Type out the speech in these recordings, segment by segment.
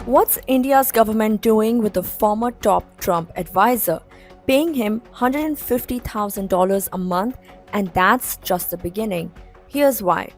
What's India's government doing with the former top Trump advisor, paying him $150,000 a month, and that's just the beginning? Here's why.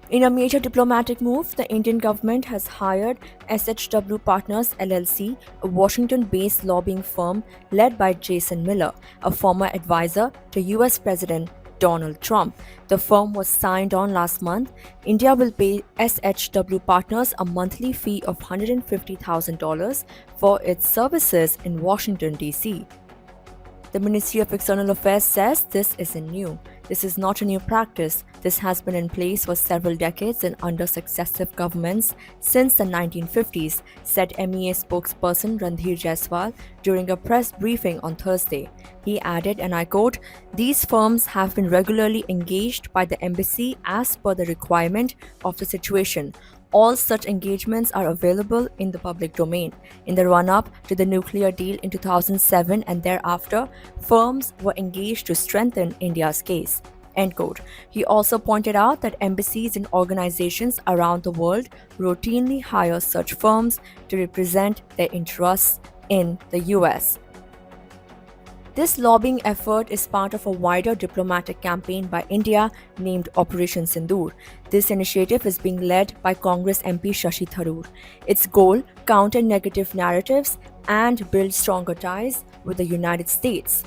In a major diplomatic move, the Indian government has hired SHW Partners LLC, a Washington based lobbying firm led by Jason Miller, a former advisor to US President Donald Trump. The firm was signed on last month. India will pay SHW Partners a monthly fee of $150,000 for its services in Washington, D.C. The Ministry of External Affairs says this isn't new. This is not a new practice. This has been in place for several decades and under successive governments since the 1950s, said MEA spokesperson Randhir Jaiswal during a press briefing on Thursday. He added, and I quote, "These firms have been regularly engaged by the embassy as per the requirement of the situation. All such engagements are available in the public domain. In the run-up to the nuclear deal in 2007 and thereafter, firms were engaged to strengthen India's case." End quote. He also pointed out that embassies and organizations around the world routinely hire such firms to represent their interests in the US. This lobbying effort is part of a wider diplomatic campaign by India named Operation Sindoor. This initiative is being led by Congress MP Shashi Tharoor. Its goal: counter negative narratives and build stronger ties with the United States.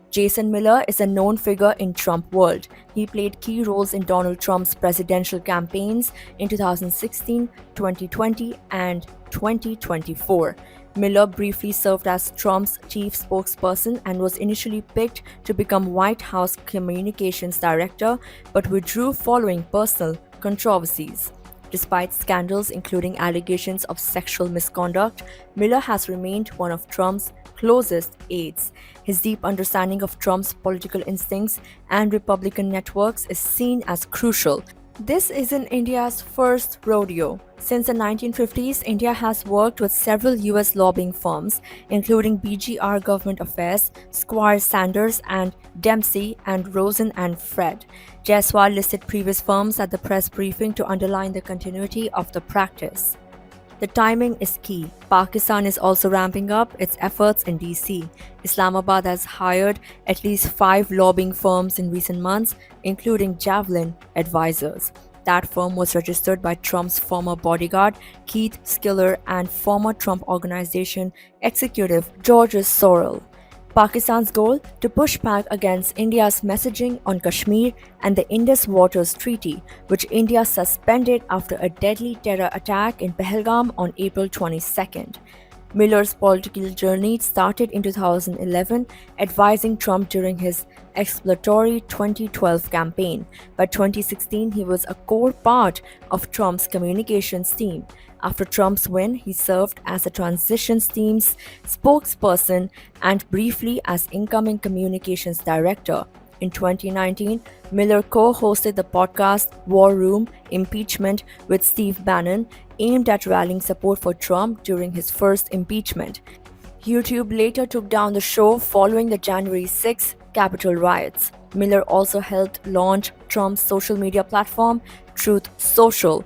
Jason Miller is a known figure in Trump world. He played key roles in Donald Trump's presidential campaigns in 2016, 2020, and 2024. Miller briefly served as Trump's chief spokesperson and was initially picked to become White House Communications Director, but withdrew following personal controversies. Despite scandals including allegations of sexual misconduct, Miller has remained one of Trump's closest aides. His deep understanding of Trump's political instincts and Republican networks is seen as crucial. This isn't India's first rodeo. Since the 1950s, India has worked with several US lobbying firms, including BGR Government Affairs, Squire Sanders and Dempsey, and Rosen and Fred. Jaiswal listed previous firms at the press briefing to underline the continuity of the practice. The timing is key. Pakistan is also ramping up its efforts in DC. Islamabad has hired at least 5 lobbying firms in recent months, including Javelin Advisors. That firm was registered by Trump's former bodyguard, Keith Skiller, and former Trump Organization executive, George Sorrell. Pakistan's goal: to push back against India's messaging on Kashmir and the Indus Waters Treaty, which India suspended after a deadly terror attack in Pahalgam on April 22nd. Miller's political journey started in 2011, advising Trump during his exploratory 2012 campaign. By 2016, he was a core part of Trump's communications team. After Trump's win, he served as the transitions team's spokesperson and briefly as incoming communications director. In 2019, Miller co-hosted the podcast War Room Impeachment with Steve Bannon, aimed at rallying support for Trump during his first impeachment. YouTube later took down the show following the January 6 Capitol riots. Miller also helped launch Trump's social media platform, Truth Social.